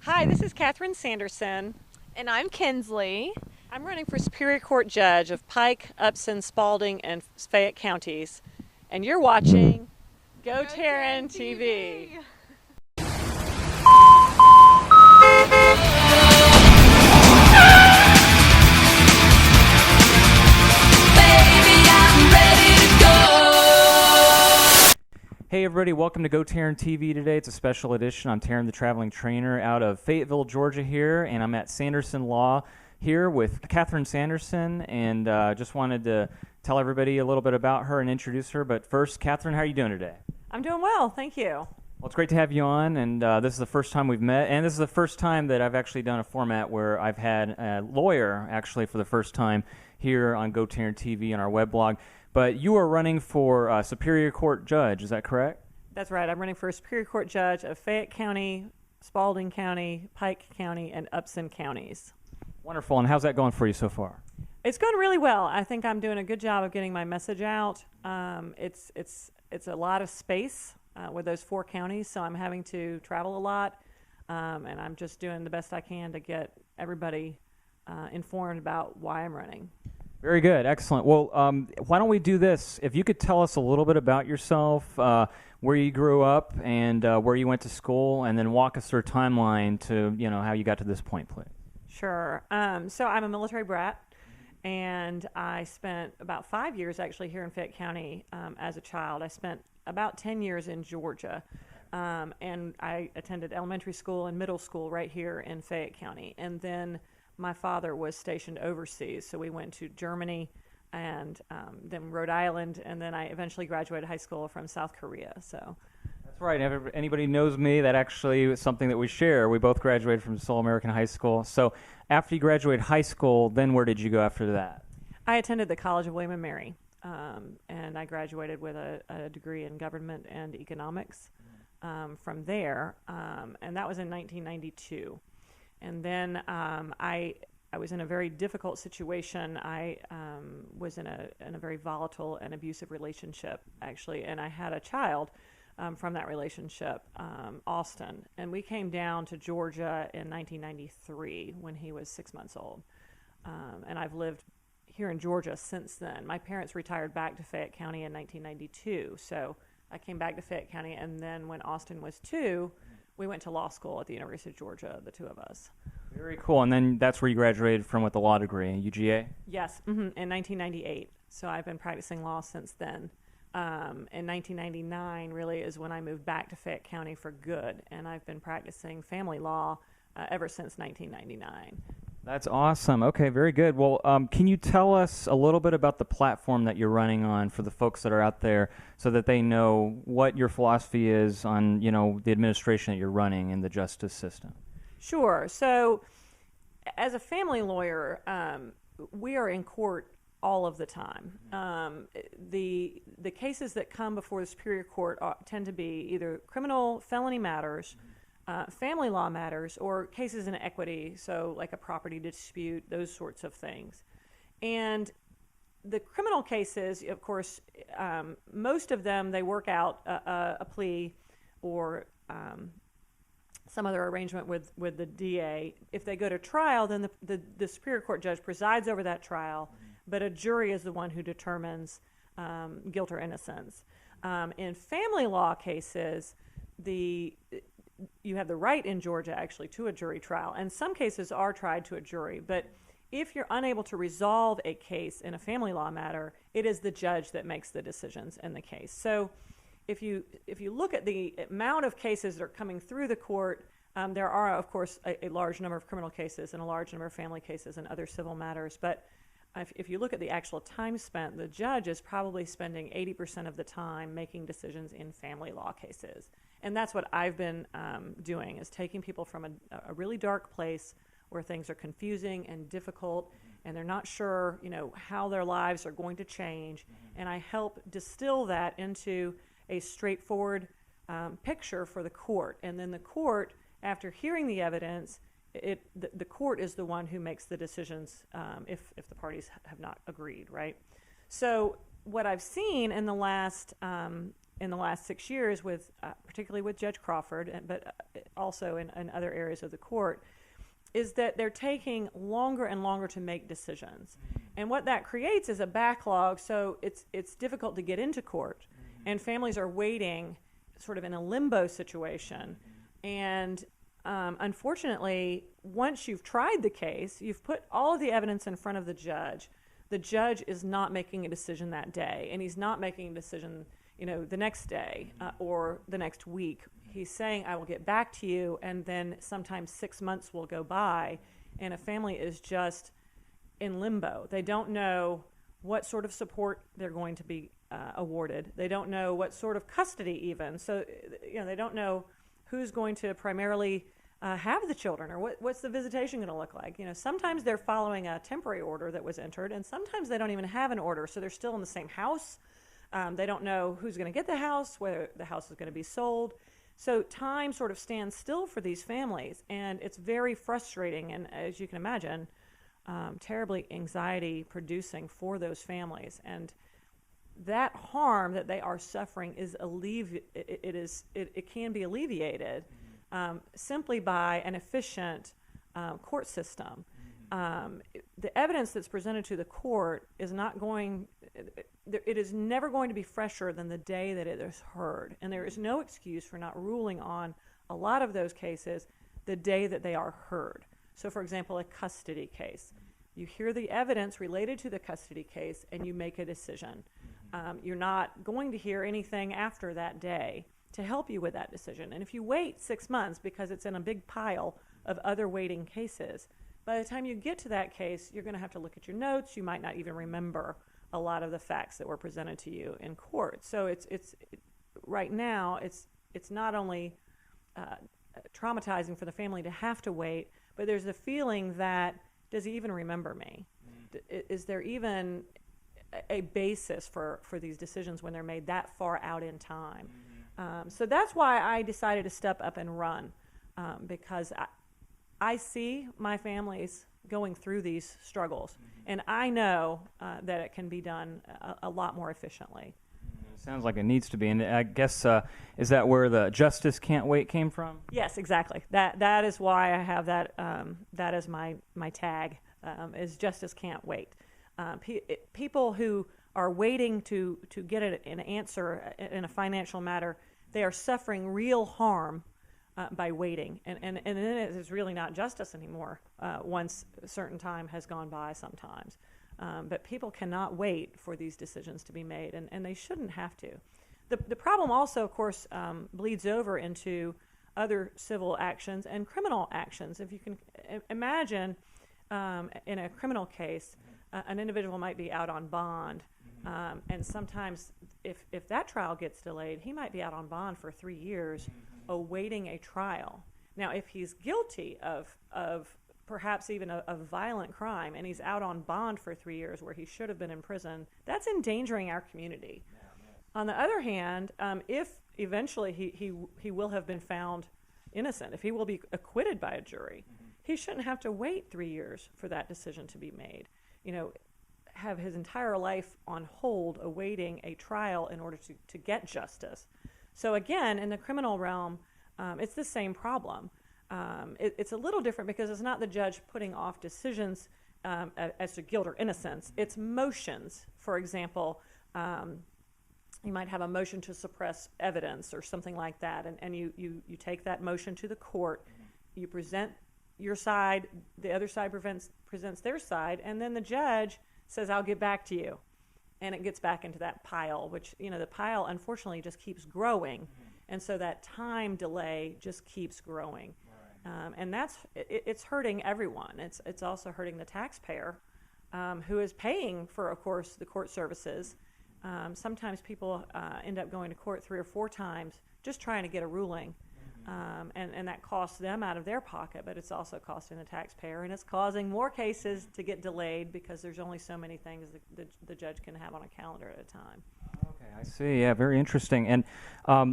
Hi, this is Catherine Sanderson. And I'm Kinsley. I'm running for Superior Court Judge of Pike, Upson, Spalding, and Fayette counties. And you're watching GoTarryn TV. Hey everybody, welcome to GoTarryn TV today. It's a special edition. I'm Tarryn the Traveling Trainer out of Fayetteville, Georgia here, and I'm at Sanderson Law here with Catherine Sanderson, and just wanted to tell everybody a little bit about her and introduce her. But first, Catherine, how are you doing today? I'm doing well, thank you. Well, it's great to have you on, and this is the first time we've met, and this is the first time that I've actually done a format where I've had a lawyer actually for the first time here on GoTarryn TV on our web blog. But you are running for Superior Court Judge, is that correct? That's right, I'm running for Superior Court Judge of Fayette County, Spalding County, Pike County, and Upson counties. Wonderful, and how's that going for you so far? It's going really well. I think I'm doing a good job of getting my message out. It's a lot of space with those four counties, so I'm having to travel a lot, and I'm just doing the best I can to get everybody informed about why I'm running. Very good, excellent. Well, why don't we do this? If you could tell us a little bit about yourself, where you grew up, and where you went to school, and then walk us through a timeline to how you got to this point, please. Sure. So I'm a military brat, and I spent about 5 years actually here in Fayette County as a child. I spent about 10 years in Georgia, and I attended elementary school and middle school right here in Fayette County. And then my father was stationed overseas, so we went to Germany and then Rhode Island, and then I eventually graduated high school from South Korea. So That's right. Anybody knows me, that actually is something that we share. We both graduated from Seoul American High School. So after you graduated high school, then where did you go after that? I attended the College of William and Mary, and I graduated with a degree in government and economics from there, and that was in 1992. And then I was in a very difficult situation. I was in a very volatile and abusive relationship, actually, and I had a child from that relationship, Austin. And we came down to Georgia in 1993 when he was 6 months old. And I've lived here in Georgia since then. My parents retired back to Fayette County in 1992, so I came back to Fayette County, and then when Austin was 2, we went to law school at the University of Georgia, the two of us. Very cool. And then that's where you graduated from with a law degree, UGA? Yes, in 1998. So I've been practicing law since then. In 1999 really is when I moved back to Fayette County for good, and I've been practicing family law ever since 1999. That's awesome. Okay, very good. Well, can you tell us a little bit about the platform that you're running on for the folks that are out there so that they know what your philosophy is on, the administration that you're running in the justice system? Sure. So as a family lawyer, we are in court all of the time. The cases that come before the Superior Court tend to be either criminal felony matters, family law matters, or cases in equity, so like a property dispute, those sorts of things. And the criminal cases, of course, most of them, they work out a plea or some other arrangement with the DA. If they go to trial, then the Superior Court judge presides over that trial, but a jury is the one who determines guilt or innocence. In family law cases, you have the right in Georgia actually to a jury trial, and some cases are tried to a jury, but if you're unable to resolve a case in a family law matter, it is the judge that makes the decisions in the case. So if you look at the amount of cases that are coming through the court, there are, of course, a large number of criminal cases and a large number of family cases and other civil matters, but if you look at the actual time spent, the judge is probably spending 80% of the time making decisions in family law cases. And that's what I've been doing, is taking people from a really dark place where things are confusing and difficult, and they're not sure, how their lives are going to change. And I help distill that into a straightforward picture for the court. And then the court, after hearing the evidence, the court is the one who makes the decisions if the parties have not agreed, right? So what I've seen in the last in the last 6 years, with particularly with Judge Crawford, but also in other areas of the court, is that they're taking longer and longer to make decisions. And what that creates is a backlog, so it's difficult to get into court. And families are waiting sort of in a limbo situation. And unfortunately, once you've tried the case, you've put all of the evidence in front of the judge is not making a decision that day, and he's not making a decision, the next day or the next week. He's saying, I will get back to you, and then sometimes 6 months will go by, and a family is just in limbo. They don't know what sort of support they're going to be awarded. They don't know what sort of custody even. So, they don't know who's going to primarily have the children, or what's the visitation going to look like. Sometimes they're following a temporary order that was entered, and sometimes they don't even have an order, so they're still in the same house. They don't know who's going to get the house, whether the house is going to be sold. So time sort of stands still for these families, and it's very frustrating, and as you can imagine, terribly anxiety-producing for those families. And that harm that they are suffering is it can be alleviated simply by an efficient court system. The evidence that's presented to the court is it is never going to be fresher than the day that it is heard, and there is no excuse for not ruling on a lot of those cases the day that they are heard. So, for example, a custody case. You hear the evidence related to the custody case, and you make a decision. You're not going to hear anything after that day to help you with that decision. And if you wait 6 months because it's in a big pile of other waiting cases, by the time you get to that case, you're going to have to look at your notes. You might not even remember a lot of the facts that were presented to you in court. So it's right now, it's not only traumatizing for the family to have to wait, but there's the feeling that, does he even remember me? Is there even a basis for these decisions when they're made that far out in time? So that's why I decided to step up and run, because I see my families going through these struggles, and I know that it can be done a lot more efficiently. It sounds like it needs to be, and I guess is that where the justice can't wait came from? Yes, exactly. That is why I have that as my tag, is justice can't wait. People who are waiting to get an answer in a financial matter, they are suffering real harm by waiting, and then it is really not justice anymore once a certain time has gone by sometimes. But people cannot wait for these decisions to be made, and they shouldn't have to. The problem also, of course, bleeds over into other civil actions and criminal actions. If you can imagine, in a criminal case, an individual might be out on bond, and sometimes if that trial gets delayed, he might be out on bond for 3 years awaiting a trial. Now, if he's guilty of perhaps even a violent crime, and he's out on bond for 3 years where he should have been in prison, that's endangering our community. On the other hand, if eventually he will have been found innocent, if he will be acquitted by a jury, he shouldn't have to wait 3 years for that decision to be made. Have his entire life on hold awaiting a trial in order to get justice. So again, in the criminal realm, it's the same problem. It's a little different because it's not the judge putting off decisions as to guilt or innocence. It's motions. For example, you might have a motion to suppress evidence or something like that, and you take that motion to the court, you present your side, the other side presents their side, and then the judge says, I'll get back to you. And it gets back into that pile, which, the pile unfortunately just keeps growing. And so that time delay just keeps growing. Right. And it's hurting everyone. It's also hurting the taxpayer, who is paying for, of course, the court services. Sometimes people end up going to court 3 or 4 times just trying to get a ruling. And that costs them out of their pocket, but it's also costing the taxpayer, and it's causing more cases to get delayed because there's only so many things the judge can have on a calendar at a time. Okay, I see. Yeah, very interesting. And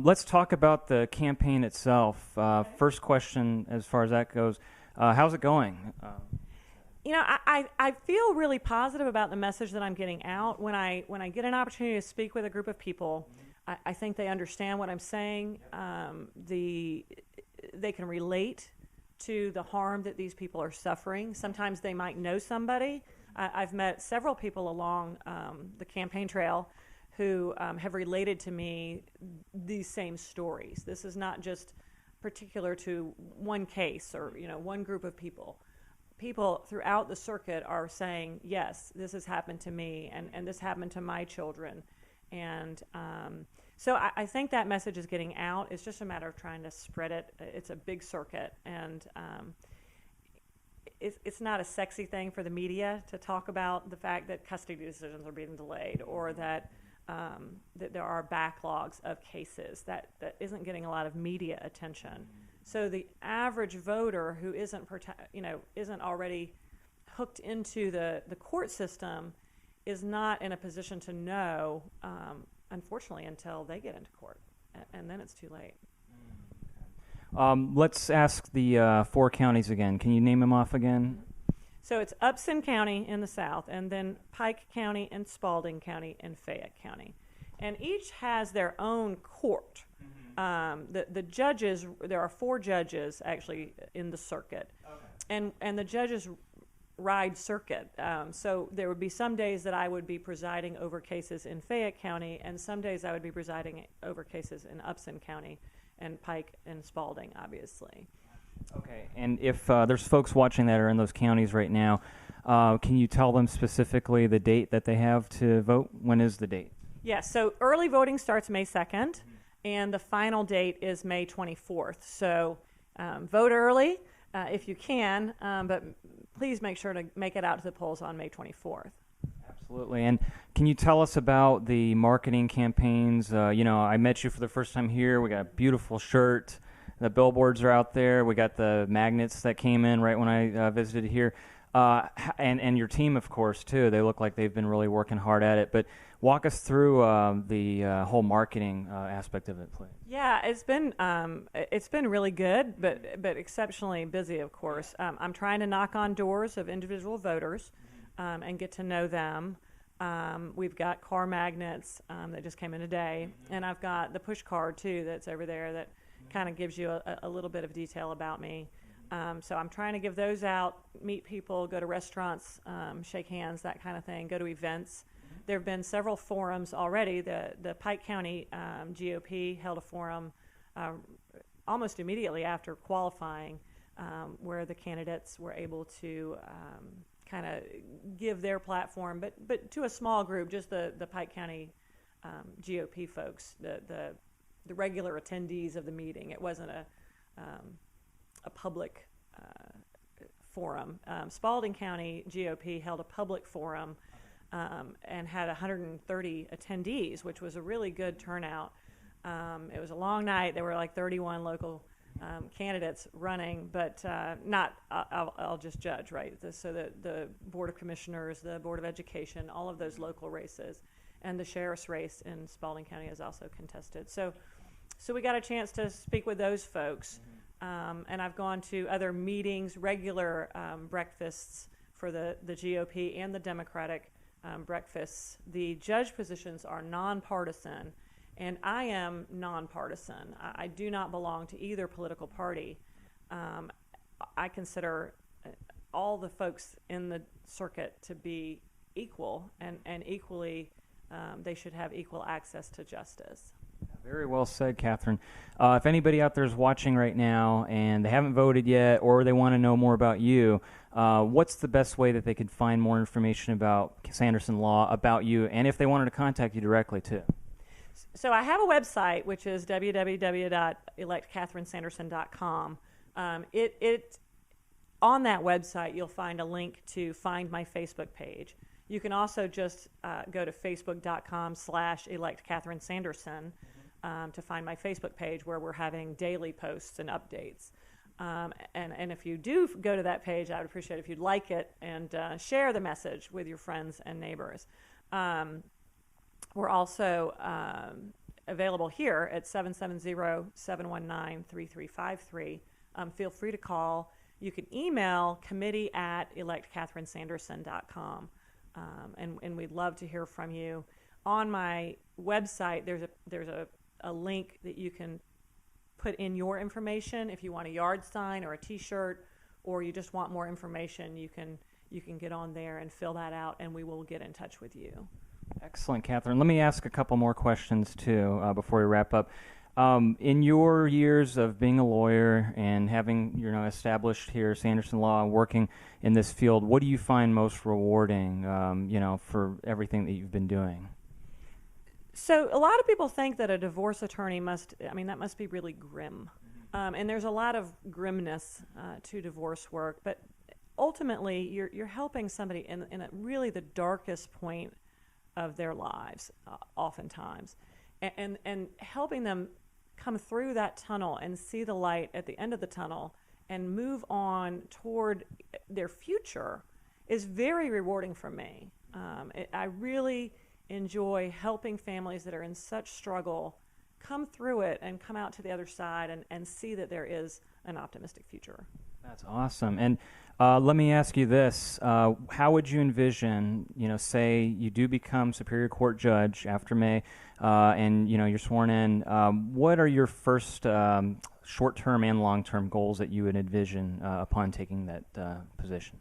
let's talk about the campaign itself. First question, as far as that goes, how's it going? I feel really positive about the message that I'm getting out when I get an opportunity to speak with a group of people. I think they understand what I'm saying. They can relate to the harm that these people are suffering. Sometimes they might know somebody. I've met several people along the campaign trail who have related to me these same stories. This is not just particular to one case or one group of people. People throughout the circuit are saying, yes, this has happened to me, and this happened to my children. And so I think that message is getting out. It's just a matter of trying to spread it. It's a big circuit, and it's not a sexy thing for the media to talk about the fact that custody decisions are being delayed, or that there are backlogs of cases. That isn't getting a lot of media attention. So the average voter who isn't already hooked into the court system is not in a position to know, unfortunately, until they get into court, and then it's too late. Let's ask the 4 counties again. Can you name them off again? So it's Upson County in the south, and then Pike County and Spalding County and Fayette County. And each has their own court. The judges, there are 4 judges actually in the circuit. Okay. And the judges ride circuit. So there would be some days that I would be presiding over cases in Fayette County, and some days I would be presiding over cases in Upson County and Pike and Spalding, obviously. Okay, and if there's folks watching that are in those counties right now, can you tell them specifically the date that they have to vote? When is the date? Yes, so early voting starts May 2nd, and the final date is May 24th. So vote early if you can, but please make sure to make it out to the polls on May 24th. Absolutely. And can you tell us about the marketing campaigns? I met you for the first time here. We got a beautiful shirt. The billboards are out there. We got the magnets that came in right when I visited here. And your team, of course, too. They look like they've been really working hard at it. But walk us through the whole marketing aspect of it, please. Yeah, it's been really good, but exceptionally busy, of course. I'm trying to knock on doors of individual voters and get to know them. We've got car magnets that just came in today, and I've got the push card, too, that's over there that kind of gives you a little bit of detail about me. So I'm trying to give those out, meet people, go to restaurants, shake hands, that kind of thing, go to events. There have been several forums already. The Pike County GOP held a forum almost immediately after qualifying where the candidates were able to kind of give their platform, but to a small group, just the Pike County GOP folks, the regular attendees of the meeting. It wasn't a public forum. Spalding County GOP held a public forum and had 130 attendees, which was a really good turnout. It was a long night. There were like 31 local candidates running, but I'll just judge, right? So the Board of Commissioners, the Board of Education, all of those local races, and the sheriff's race in Spalding County is also contested. So we got a chance to speak with those folks. And I've gone to other meetings, regular breakfasts for the GOP and the Democratic breakfasts. The judge positions are nonpartisan, and I am nonpartisan. I do not belong to either political party. I consider all the folks in the circuit to be equal, and equally they should have equal access to justice. Very well said, Catherine. If anybody out there is watching right now and they haven't voted yet, or they want to know more about you, what's the best way that they could find more information about Sanderson Law, about you, and if they wanted to contact you directly, too? So I have a website, which is www.electcatherinesanderson.com. On that website, you'll find a link to find my Facebook page. You can also just go to facebook.com/electcatherinesanderson to find my Facebook page, where we're having daily posts and updates. And if you do go to that page, I would appreciate it if you'd like it and share the message with your friends and neighbors. We're also available here at 770-719-3353. Feel free to call. You can email committee@electcatherinesanderson.com. And we'd love to hear from you. on my website, there's a link that you can put in your information. If you want a yard sign or a T-shirt, or you just want more information, you can get on there and fill that out, and we will get in touch with you. Excellent, Catherine. Let me ask a couple more questions, too, before we wrap up. In your years of being a lawyer and having, established here Sanderson Law and working in this field, what do you find most rewarding, for everything that you've been doing? So a lot of people think that a divorce attorney that must be really grim. And there's a lot of grimness to divorce work, but ultimately you're helping somebody in really the darkest point of their lives, oftentimes, and helping them come through that tunnel and see the light at the end of the tunnel and move on toward their future is very rewarding for me. I really enjoy helping families that are in such struggle come through it and come out to the other side and see that there is an optimistic future. That's awesome. And let me ask you this. How would you envision, say you do become Superior Court judge after May, and, you're sworn in, what are your first short-term and long-term goals that you would envision upon taking that position?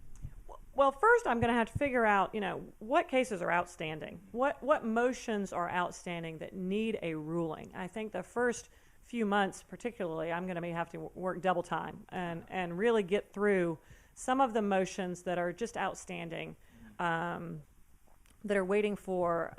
Well, first I'm going to have to figure out, what cases are outstanding, what motions are outstanding that need a ruling. I think the first few months, particularly, I'm going to have to work double time and really get through some of the motions that are just outstanding, that are waiting for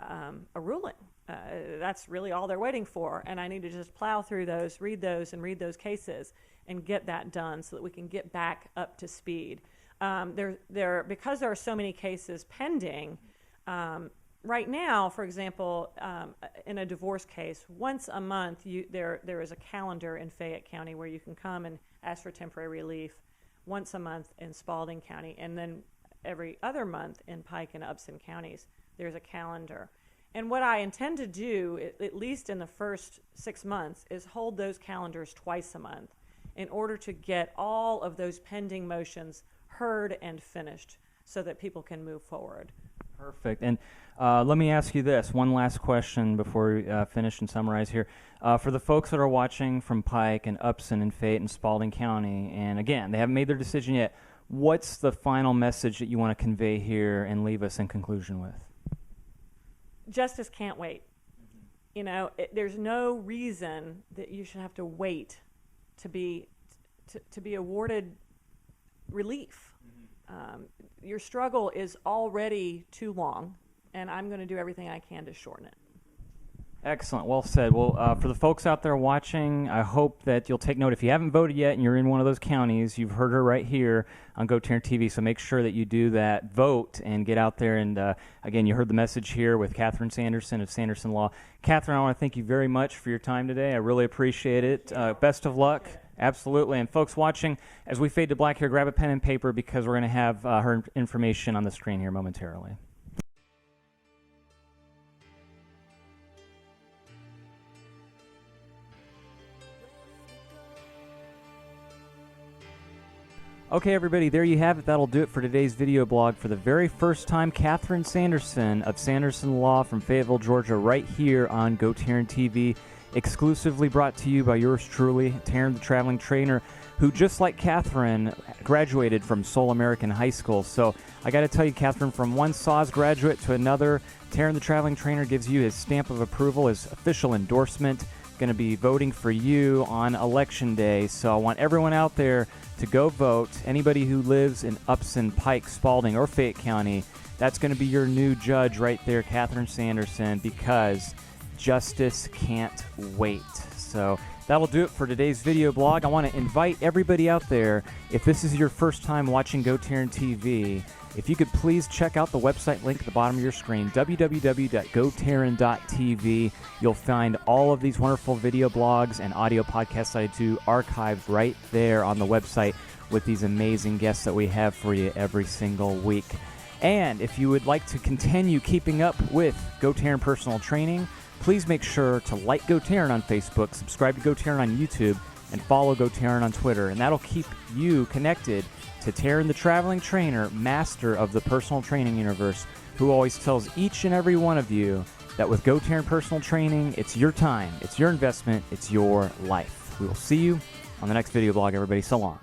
a ruling. That's really all they're waiting for, and I need to just plow through those, read those cases, and get that done so that we can get back up to speed. Because there are so many cases pending, right now, for example, in a divorce case, once a month there is a calendar in Fayette County where you can come and ask for temporary relief, once a month in Spalding County, and then every other month in Pike and Upson counties there's a calendar. And what I intend to do, at least in the first 6 months, is hold those calendars twice a month in order to get all of those pending motions heard and finished so that people can move forward. Perfect. And let me ask you this, one last question before we finish and summarize here. For the folks that are watching from Pike and Upson and Fayette and Spalding County, and again, they haven't made their decision yet, what's the final message that you want to convey here and leave us in conclusion with? Justice can't wait. There's no reason that you should have to wait to be awarded relief. Your struggle is already too long, and I'm going to do everything I can to shorten it. Excellent. Well said. Well, for the folks out there watching, I hope that you'll take note. If you haven't voted yet and you're in one of those counties, you've heard her right here on GoTarryn TV, so make sure that you do that. Vote and get out there. And, again, you heard the message here with Catherine Sanderson of Sanderson Law. Catherine, I want to thank you very much for your time today. I really appreciate it. Best of luck. Absolutely. And folks watching, as we fade to black here, grab a pen and paper because we're going to have her information on the screen here momentarily. Okay, everybody, there you have it. That'll do it for today's video blog. For the very first time, Catherine Sanderson of Sanderson Law from Fayetteville, Georgia, right here on GoTarryn TV, exclusively brought to you by yours truly, Tarryn the Traveling Trainer, who, just like Catherine, graduated from Seoul American High School. So I got to tell you, Catherine, from one SAWS graduate to another, Tarryn the Traveling Trainer gives you his stamp of approval, his official endorsement. Going to be voting for you on Election Day. So I want everyone out there to go vote. Anybody who lives in Upson, Pike, Spalding, or Fayette County, that's going to be your new judge right there, Catherine Sanderson, because justice can't wait. So that'll do it for today's video blog. I want to invite everybody out there, if this is your first time watching GoTarryn TV, if you could please check out the website link at the bottom of your screen, www.gotarryn.tv. You'll find all of these wonderful video blogs and audio podcasts I do archived right there on the website with these amazing guests that we have for you every single week. And if you would like to continue keeping up with GoTarryn Personal Training, please make sure to like GoTarryn on Facebook, subscribe to GoTarryn on YouTube, and follow GoTarryn on Twitter. And that'll keep you connected to Tarryn the Traveling Trainer, master of the personal training universe, who always tells each and every one of you, that with GoTarryn Personal Training, it's your time, it's your investment, it's your life. We will see you on the next video blog, everybody. So long.